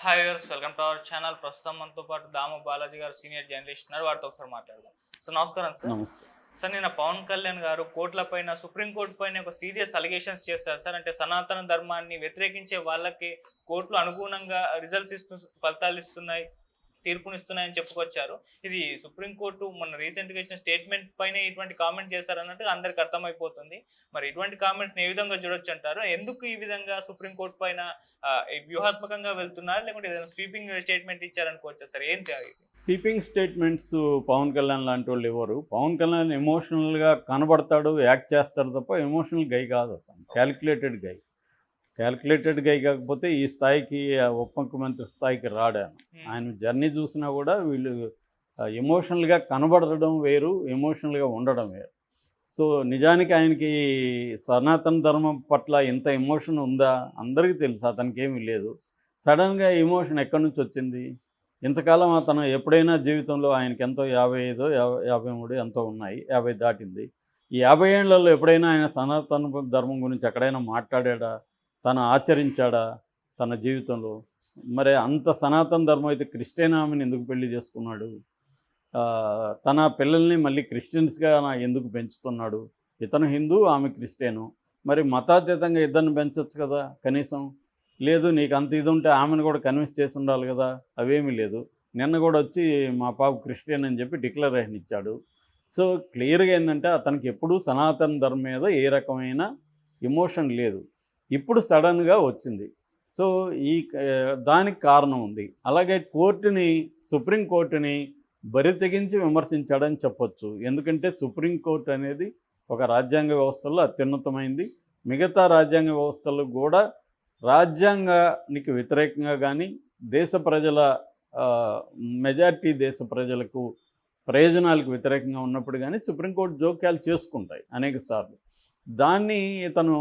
Hi viewers, welcome to our channel. ప్రస్తుతం మనతో పాటు దాము బాలాజీ గారు సీనియర్ జర్నలిస్ట్ ఉన్నారు. వారితో ఒకసారి మాట్లాడదాం. సార్ నమస్కారం సార్. నమస్తే. సార్ నిన్న పవన్ కళ్యాణ్ గారు కోర్టుల పైన సుప్రీంకోర్టు పైన ఒక సీరియస్ అలిగేషన్స్ చేశారు సార్. అంటే సనాతన ధర్మాన్ని వ్యతిరేకించే వాళ్ళకి కోర్టులు అనుగుణంగా ఫలితాలు ఇస్తున్నాయి, తీర్పునిస్తున్నాయని చెప్పుకొచ్చారు. ఇది సుప్రీంకోర్టు మొన్న రీసెంట్గా ఇచ్చిన స్టేట్మెంట్ పైన ఇటువంటి కామెంట్ చేశారన్నట్టు అందరికి అర్థమైపోతుంది. మరి ఇటువంటి కామెంట్స్ని ఏ విధంగా చూడొచ్చు అంటారు? ఎందుకు ఈ విధంగా సుప్రీంకోర్టు పైన వ్యూహాత్మకంగా వెళ్తున్నారు, లేకుంటే ఏదైనా స్వీపింగ్ స్టేట్మెంట్ ఇచ్చారనుకోవచ్చా సార్? ఏంటి అది? స్వీపింగ్ స్టేట్మెంట్స్ పవన్ కళ్యాణ్ లాంటి వాళ్ళు ఎవరు? పవన్ కళ్యాణ్ ఎమోషనల్గా కనబడతాడు, యాక్ట్ చేస్తాడు తప్ప ఎమోషనల్ గై కాదు. అతను క్యాల్కులేటెడ్ గై కాకపోతే ఈ స్థాయికి ఉప ముఖ్యమంత్రి స్థాయికి రాడాను. ఆయన జర్నీ చూసినా కూడా వీళ్ళు ఎమోషనల్గా కనబడడం వేరు, ఎమోషనల్గా ఉండడం వేరు. సో నిజానికి ఆయనకి సనాతన ధర్మం పట్ల ఇంత ఎమోషన్ ఉందా అందరికీ తెలుసు. అతనికి ఏమీ లేదు. సడన్గా ఎమోషన్ ఎక్కడి నుంచి వచ్చింది? ఇంతకాలం అతను ఎప్పుడైనా జీవితంలో ఆయనకి ఎంతో 55 53 ఎంతో ఉన్నాయి, 50 దాటింది. ఈ 50 ఏళ్లలో ఎప్పుడైనా ఆయన సనాతన ధర్మం గురించి ఎక్కడైనా మాట్లాడా, తను ఆచరించాడా తన జీవితంలో? మరి అంత సనాతన ధర్మం అయితే క్రిస్టియన్ ఆమెను ఎందుకు పెళ్లి చేసుకున్నాడు? తన పిల్లల్ని మళ్ళీ క్రిస్టియన్స్గా ఎందుకు పెంచుతున్నాడు? ఇతను హిందూ, ఆమె క్రిస్టియను. మరి మతాతీతంగా ఇద్దరిని పెంచవచ్చు కదా కనీసం. లేదు, నీకు అంత ఇది ఉంటే ఆమెను కూడా కన్విన్స్ చేసి ఉండాలి కదా. అవేమీ లేదు. నిన్న కూడా వచ్చి మా పాప క్రిస్టియన్ అని చెప్పి డిక్లరేషన్ ఇచ్చాడు. సో క్లియర్గా ఏంటంటే అతనికి ఎప్పుడూ సనాతన ధర్మం మీద ఏ రకమైన ఎమోషన్ లేదు. ఇప్పుడు సడన్గా వచ్చింది. సో దానికి కారణం ఉంది. అలాగే సుప్రీంకోర్టుని బరి తెగించి విమర్శించాడని చెప్పొచ్చు. ఎందుకంటే సుప్రీంకోర్టు అనేది ఒక రాజ్యాంగ వ్యవస్థలో అత్యున్నతమైంది. మిగతా రాజ్యాంగ వ్యవస్థలు కూడా రాజ్యాంగానికి వ్యతిరేకంగా కానీ, దేశ ప్రజల మెజారిటీ దేశ ప్రజలకు ప్రయోజనాలకు వ్యతిరేకంగా ఉన్నప్పుడు కానీ సుప్రీంకోర్టు జోక్యాలు చేసుకుంటాయి అనేక సార్లు. దాన్ని ఇతను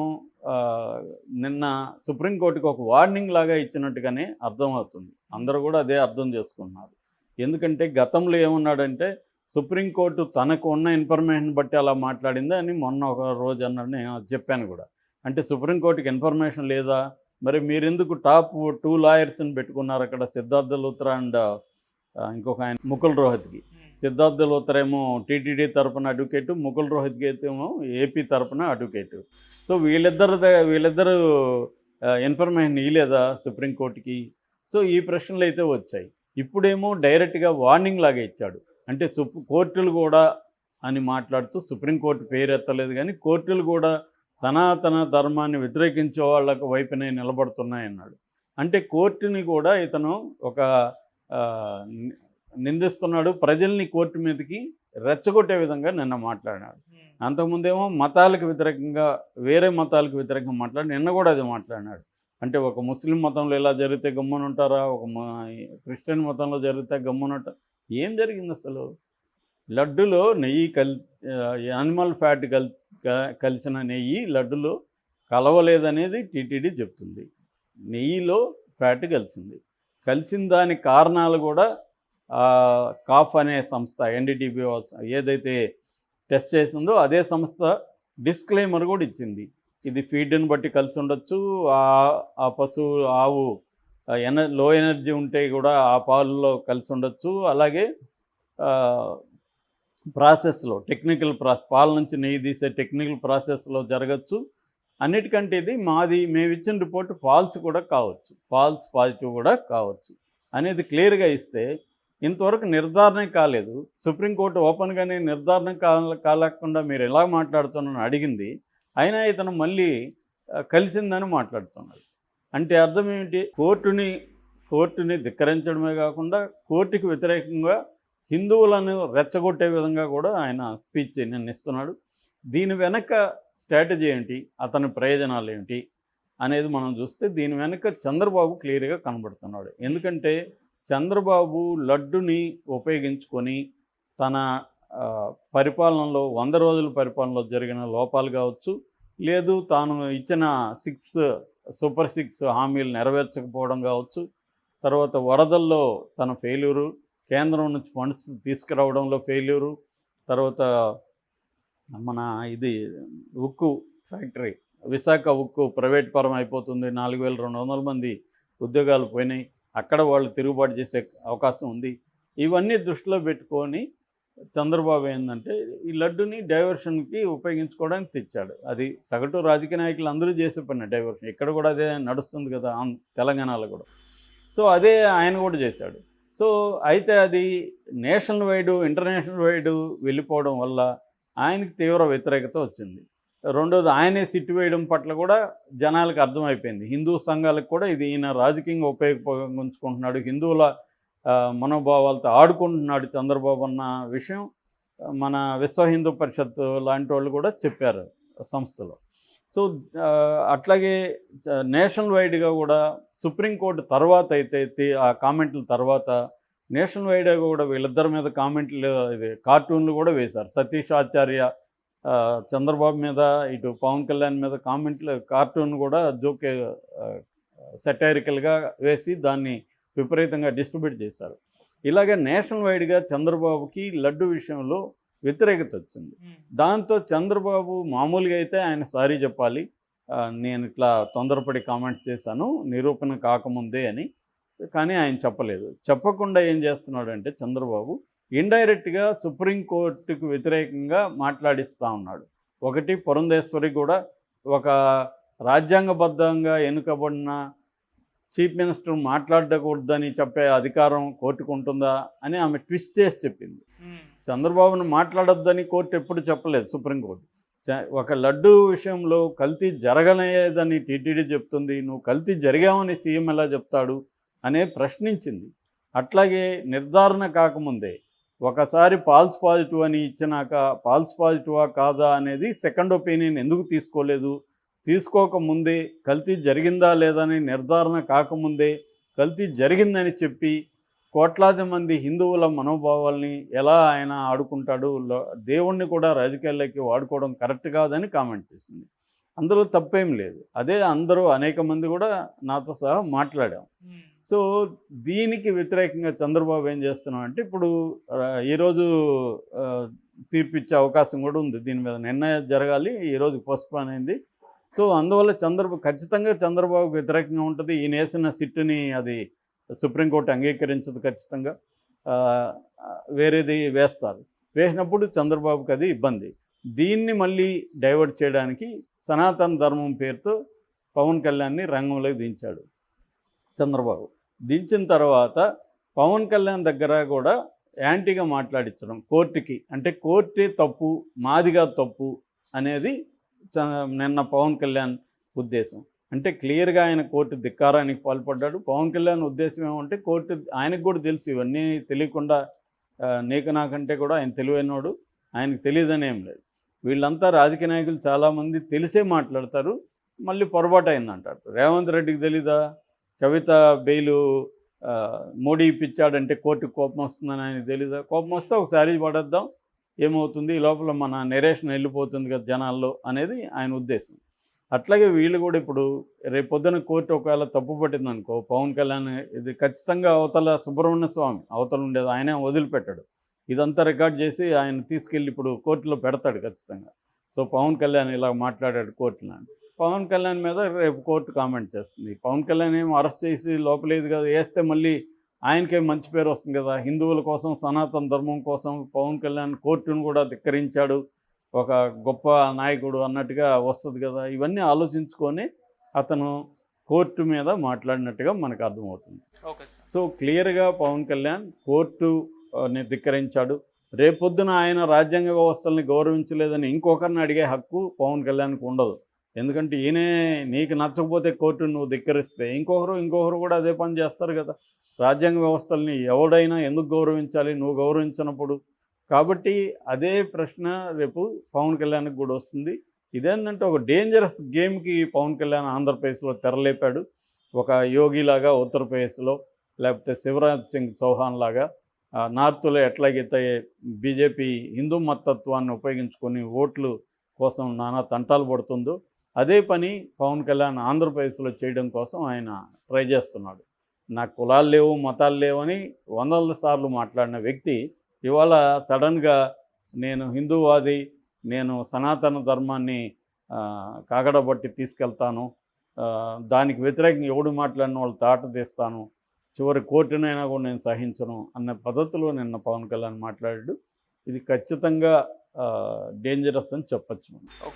నిన్న సుప్రీంకోర్టుకి ఒక వార్నింగ్ లాగా ఇచ్చినట్టుగానే అర్థమవుతుంది. అందరూ కూడా అదే అర్థం చేసుకున్నారు. ఎందుకంటే గతంలో ఏమన్నాడంటే సుప్రీంకోర్టు తనకు ఉన్న ఇన్ఫర్మేషన్ బట్టి అలా మాట్లాడింది అని మొన్న ఒక రోజు అన్నాడు. నేను చెప్పాను కూడా. అంటే సుప్రీంకోర్టుకి ఇన్ఫర్మేషన్ లేదా? మరి మీరెందుకు టాప్ 2 లాయర్స్ని పెట్టుకున్నారు అక్కడ? సిద్ధార్థ లూత్రా అండ్ ఇంకొక ఆయన ముకుల్ రోహత్గి. సిద్ధార్థ లూత్రా ఏమో టీటీడీ తరపున అడ్వకేటు, ముకుల్ రోహత్గి అయితే ఏమో ఏపీ తరపున అడ్వకేటు. సో వీళ్ళిద్దరు ఇన్ఫర్మేషన్ ఇవ్వలేదా సుప్రీంకోర్టుకి? సో ఈ ప్రశ్నలు అయితే వచ్చాయి. ఇప్పుడేమో డైరెక్ట్గా వార్నింగ్ లాగా ఇచ్చాడు. అంటే కోర్టులు కూడా అని మాట్లాడుతూ సుప్రీంకోర్టు పేరు ఎత్తలేదు, కానీ కోర్టులు కూడా సనాతన ధర్మాన్ని వ్యతిరేకించే వాళ్ళకు వైపునే నిలబడుతున్నాయన్నాడు. అంటే కోర్టుని కూడా ఇతను ఒక నిందిస్తున్నాడు. ప్రజల్ని కోర్టు మీదకి రెచ్చగొట్టే విధంగా నిన్న మాట్లాడినాడు. అంతకుముందేమో మతాలకు వ్యతిరేకంగా, వేరే మతాలకు వ్యతిరేకంగా నిన్న కూడా అది మాట్లాడినాడు. అంటే ఒక ముస్లిం మతంలో ఇలా జరిగితే గమ్మునుంటారా, ఒక క్రిస్టియన్ మతంలో జరిగితే గమ్మునుంటారా? ఏం జరిగింది అసలు? లడ్డులో నెయ్యి యానిమల్ ఫ్యాట్ కలిసిన నెయ్యి లడ్డులో కలవలేదనేది టీటీడీ చెప్తుంది. నెయ్యిలో ఫ్యాట్ కలిసిన దానికి కారణాలు కూడా కాఫ్ అనే సంస్థ, ఎన్డీటీబీ ఏదైతే టెస్ట్ చేసిందో అదే సంస్థ డిస్క్లైమర్ కూడా ఇచ్చింది. ఇది ఫీడ్ని బట్టి కలిసి ఉండొచ్చు, ఆ పశువు ఆవు లో ఎనర్జీ ఉంటే కూడా ఆ పాలలో కలిసి ఉండొచ్చు, అలాగే ప్రాసెస్లో పాల నుంచి నెయ్యి తీసే టెక్నికల్ ప్రాసెస్లో జరగచ్చు. అన్నిటికంటే ఇది మేము ఇచ్చిన రిపోర్ట్ ఫాల్స్ కూడా కావచ్చు, ఫాల్స్ పాజిటివ్ కూడా కావచ్చు అనేది క్లియర్గా ఇస్తే ఇంతవరకు నిర్ధారణ కాలేదు. సుప్రీంకోర్టు ఓపెన్గానే నిర్ధారణ కాలేకుండా మీరు ఎలా మాట్లాడుతున్నారని అడిగింది. అయినా ఇతను మళ్ళీ కలిసిందని మాట్లాడుతున్నాడు. అంటే అర్థం ఏమిటి? కోర్టుని ధిక్కరించడమే కాకుండా కోర్టుకి వ్యతిరేకంగా హిందువులను రెచ్చగొట్టే విధంగా కూడా ఆయన స్పీచ్ నిన్న ఇస్తున్నాడు. దీని వెనక స్ట్రాటజీ ఏంటి, అతని ప్రయోజనాలు ఏమిటి అనేది మనం చూస్తే దీని వెనక చంద్రబాబు క్లియర్గా కనబడుతున్నాడు. ఎందుకంటే చంద్రబాబు లడ్డుని ఉపయోగించుకొని తన పరిపాలనలో 100 రోజుల పరిపాలనలో జరిగిన లోపాలు కావచ్చు, లేదు తాను ఇచ్చిన సూపర్ 6 హామీలు నెరవేర్చకపోవడం కావచ్చు, తర్వాత వరదల్లో తన ఫెయిల్యూరు, కేంద్రం నుంచి ఫండ్స్ తీసుకురావడంలో ఫెయిల్యూరు, తర్వాత మన ఉక్కు ఫ్యాక్టరీ విశాఖ ఉక్కు ప్రైవేట్ పరం అయిపోతుంది, 4200 మంది ఉద్యోగాలు పోయినాయి. అక్కడ వాళ్ళు తిరుగుబాటు చేసే అవకాశం ఉంది. ఇవన్నీ దృష్టిలో పెట్టుకొని చంద్రబాబు ఏంటంటే ఈ లడ్డుని డైవర్షన్కి ఉపయోగించుకోవడానికి తెచ్చాడు. అది సగటు రాజకీయ నాయకులు అందరూ చేసే పని డైవర్షన్. ఇక్కడ కూడా అదే నడుస్తుంది కదా తెలంగాణలో కూడా. సో అదే ఆయన కూడా చేశాడు. సో అయితే అది నేషనల్ వైడ్ ఇంటర్నేషనల్ వైడ్ వెళ్ళిపోవడం వల్ల ఆయనకి తీవ్ర వ్యతిరేకత వచ్చింది. రెండోది ఆయనే సిట్టు వేయడం పట్ల కూడా జనాలకు అర్థమైపోయింది. హిందూ సంఘాలకు కూడా ఇది ఈయన రాజకీయంగా ఉపయోగించుకుంటున్నాడు, హిందువుల మనోభావాలతో ఆడుకుంటున్నాడు చంద్రబాబు అన్న విషయం మన విశ్వ హిందూ పరిషత్ లాంటి వాళ్ళు కూడా చెప్పారు సంస్థలో. సో అట్లాగే నేషనల్ వైడ్గా కూడా సుప్రీంకోర్టు తర్వాత అయితే ఆ కామెంట్ల తర్వాత నేషనల్ వైడ్గా కూడా వీళ్ళిద్దరి మీద కామెంట్లు కార్టూన్లు కూడా వేశారు. సతీష్ ఆచార్య చంద్రబాబు మీద, ఇటు పవన్ కళ్యాణ్ మీద కామెంట్లు కార్టూన్ కూడా జోకే సెటైరికల్గా వేసి దాన్ని విపరీతంగా డిస్ట్రిబ్యూట్ చేశారు. ఇలాగే నేషనల్ వైడ్గా చంద్రబాబుకి లడ్డు విషయంలో వ్యతిరేకత వచ్చింది. దాంతో చంద్రబాబు మామూలుగా అయితే ఆయన సారీ చెప్పాలి, నేను ఇట్లా తొందరపడి కామెంట్స్ చేశాను నిరూపణ కాకముందే అని, కానీ ఆయన చెప్పలేదు. చెప్పకుండా ఏం చేస్తున్నాడంటే చంద్రబాబు ఇండైరెక్ట్గా సుప్రీంకోర్టుకు వ్యతిరేకంగా మాట్లాడిస్తూ ఉన్నాడు. ఒకటి, పురంధేశ్వరి కూడా ఒక రాజ్యాంగబద్ధంగా ఎన్నుకబడిన చీఫ్ మినిస్టర్ మాట్లాడకూడదని చెప్పే అధికారం కోర్టుకు ఉంటుందా అని ఆమె ట్విస్ట్ చేసి చెప్పింది. చంద్రబాబును మాట్లాడొద్దని కోర్టు ఎప్పుడు చెప్పలేదు సుప్రీంకోర్టు. ఒక లడ్డు విషయంలో కల్తీ జరగలేదని టీటీడీ చెప్తుంది, నువ్వు కల్తీ జరిగామని సీఎం ఎలా చెప్తాడు అనే ప్రశ్నించింది. అట్లాగే నిర్ధారణ కాకముందే ఒకసారి ఫాల్స్ పాజిటివ్ అని ఇచ్చినాక ఫాల్స్ పాజిటివా కాదా అనేది సెకండ్ ఒపీనియన్ ఎందుకు తీసుకోలేదు, తీసుకోకముందే కల్తీ జరిగిందా లేదని నిర్ధారణ కాకముందే కల్తీ జరిగిందని చెప్పి కోట్లాది మంది హిందువుల మనోభావాల్ని ఎలా ఆయన ఆడుకుంటాడు, దేవుణ్ణి కూడా రాజకీయాల్లోకి వాడుకోవడం కరెక్ట్ కాదని కామెంట్ చేసింది. అందులో తప్పేం లేదు. అదే అందరూ అనేక మంది కూడా నాతో సహా మాట్లాడాం. సో దీనికి వ్యతిరేకంగా చంద్రబాబు ఏం చేస్తున్నాం అంటే ఇప్పుడు ఈరోజు తీర్పు ఇచ్చే అవకాశం కూడా ఉంది. దీని మీద నిర్ణయం జరగాలి, ఈరోజు పోస్ట్పోన్ అయింది. సో అందువల్ల ఖచ్చితంగా చంద్రబాబుకు వ్యతిరేకంగా ఉంటుంది. ఈయన వేసిన సిట్టుని అది సుప్రీంకోర్టు అంగీకరించదు, ఖచ్చితంగా వేరేది వేస్తారు. వేసినప్పుడు చంద్రబాబుకి అది ఇబ్బంది. దీన్ని మళ్ళీ డైవర్ట్ చేయడానికి సనాతన ధర్మం పేరుతో పవన్ కళ్యాణ్ని రంగంలోకి దించాడు చంద్రబాబు. దించిన తర్వాత పవన్ కళ్యాణ్ దగ్గర కూడా యాంటీగా మాట్లాడించడం కోర్టుకి, అంటే కోర్టే తప్పు మాదిగా తప్పు అనేది నిన్న పవన్ కళ్యాణ్ ఉద్దేశం. అంటే క్లియర్గా ఆయన కోర్టు ధిక్కారానికి పాల్పడ్డాడు. పవన్ కళ్యాణ్ ఉద్దేశం ఏమంటే కోర్టు ఆయనకు కూడా తెలుసు, ఇవన్నీ తెలియకుండా నీకు నాకంటే కూడా ఆయన తెలివైనోడు, ఆయనకు తెలియదని ఏం లేదు. వీళ్ళంతా రాజకీయ నాయకులు చాలామంది తెలిసే మాట్లాడతారు, మళ్ళీ పొరపాటు అయిందంటారు. రేవంత్ రెడ్డికి తెలీదా కవిత బెయిలు మోడీ ఇప్పించాడంటే కోర్టుకు కోపం వస్తుందని ఆయనకు తెలీదా? కోపం వస్తే ఒకసారి పడేద్దాం, ఏమవుతుంది, ఈ లోపల మన నెరేషన్ వెళ్ళిపోతుంది కదా జనాల్లో అనేది ఆయన ఉద్దేశం. అట్లాగే వీళ్ళు కూడా ఇప్పుడు రేపొద్దున కోర్టు ఒకవేళ తప్పు పట్టింది అనుకో, పవన్ కళ్యాణ్ ఇది ఖచ్చితంగా అవతల సుబ్రహ్మణ్య స్వామి అవతల ఉండేది ఆయనే వదిలిపెట్టాడు, ఇదంతా రికార్డ్ చేసి ఆయన తీసుకెళ్ళి ఇప్పుడు కోర్టులో పెడతాడు ఖచ్చితంగా. సో పవన్ కళ్యాణ్ ఇలా మాట్లాడాడు కోర్టులో, పవన్ కళ్యాణ్ మీద రేపు కోర్టు కామెంట్ చేస్తుంది. పవన్ కళ్యాణ్ ఏమో అరెస్ట్ చేసి లోపలేదు కదా, వేస్తే మళ్ళీ ఆయనకే మంచి పేరు వస్తుంది కదా. హిందువుల కోసం సనాతన ధర్మం కోసం పవన్ కళ్యాణ్ కోర్టును కూడా ధిక్కరించాడు, ఒక గొప్ప నాయకుడు అన్నట్టుగా వస్తుంది కదా. ఇవన్నీ ఆలోచించుకొని అతను కోర్టు మీద మాట్లాడినట్టుగా మనకు అర్థమవుతుంది. సో క్లియర్గా పవన్ కళ్యాణ్ కోర్టుని ధిక్కరించాడు. రేపొద్దున ఆయన రాజ్యాంగ వ్యవస్థల్ని గౌరవించలేదని ఇంకొకరిని అడిగే హక్కు పవన్ కళ్యాణ్కి ఉండదు. ఎందుకంటే ఈయనే నీకు నచ్చకపోతే కోర్టును నువ్వు ధిక్కరిస్తే ఇంకొకరు కూడా అదే పని చేస్తారు కదా. రాజ్యాంగ వ్యవస్థల్ని ఎవడైనా ఎందుకు గౌరవించాలి నువ్వు గౌరవించినప్పుడు? కాబట్టి అదే ప్రశ్న రేపు పవన్ కళ్యాణ్కి కూడా వస్తుంది. ఇదేంటంటే ఒక డేంజరస్ గేమ్కి పవన్ కళ్యాణ్ ఆంధ్రప్రదేశ్లో తెరలేపాడు. ఒక యోగిలాగా ఉత్తరప్రదేశ్లో, లేకపోతే శివరాజ్ సింగ్ చౌహాన్ లాగా నార్త్లో ఎట్లాగైతే బీజేపీ హిందూ మతత్వాన్ని ఉపయోగించుకొని ఓట్లు కోసం నానా తంటాలు పడుతుందో అదే పని పవన్ కళ్యాణ్ ఆంధ్రప్రదేశ్లో చేయడం కోసం ఆయన ట్రై చేస్తున్నాడు. నాకు కులాలు లేవు మతాలు లేవు అని వందల సార్లు మాట్లాడిన వ్యక్తి ఇవాళ సడన్గా నేను హిందూవాది, నేను సనాతన ధర్మాన్ని కాగడబట్టి తీసుకెళ్తాను, దానికి వ్యతిరేకంగా ఎవడు మాట్లాడిన వాళ్ళు తాట తీస్తాను, చివరి కోర్టునైనా కూడా నేను సహించను అన్న పద్ధతిలో నిన్న పవన్ కళ్యాణ్ మాట్లాడాడు. ఇది ఖచ్చితంగా డేంజరస్ అని చెప్పచ్చు మనం.